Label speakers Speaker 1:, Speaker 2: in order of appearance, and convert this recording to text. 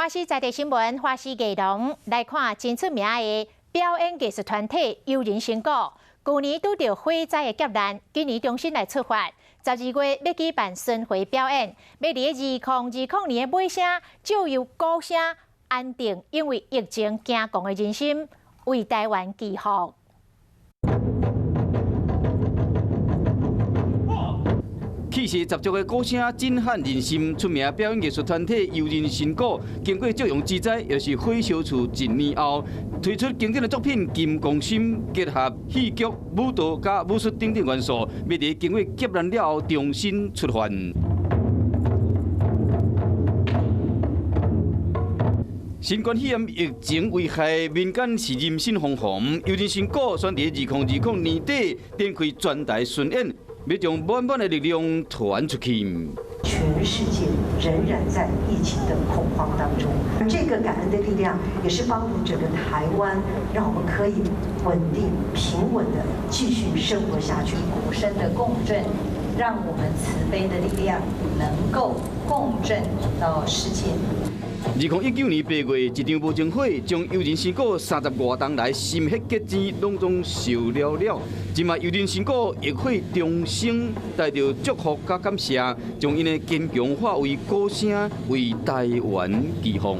Speaker 1: 华视在地新闻，华视艺能来看真出名的表演艺术团体悠人成果。去年拄到火灾的劫难，今年重新来出发。12月要举办巡回表演，要伫2020年的尾声，就由鼓声安定，因为疫情惊狂的人心，为台湾祈福。
Speaker 2: 气势十足的鼓声震撼人心，出名表演艺术团体悠人成果，经过借用之灾，又是火烧厝一年后，推出经典的作品《金光心》，结合戏剧、舞蹈加武术等等元素，要伫经过劫难了后重新出发。 新冠肺炎疫情危害民间是人心惶惶，悠人成果选伫2020年底展开全台巡演。 要将满满的力量传出去。
Speaker 3: 全世界仍然在疫情的恐慌当中，而这个感恩的力量也是帮助整个台湾，让我们可以稳定、平稳的继续生活下去。
Speaker 4: 鼓声的共振，让我们慈悲的力量能够共振到世界。
Speaker 2: 2019年8月，一场无情火将悠人成果30多栋来心血结晶拢总烧了了。今麦悠人成果浴火重生，带着祝福加感谢，将因的坚强化为鼓声，为台湾祈福。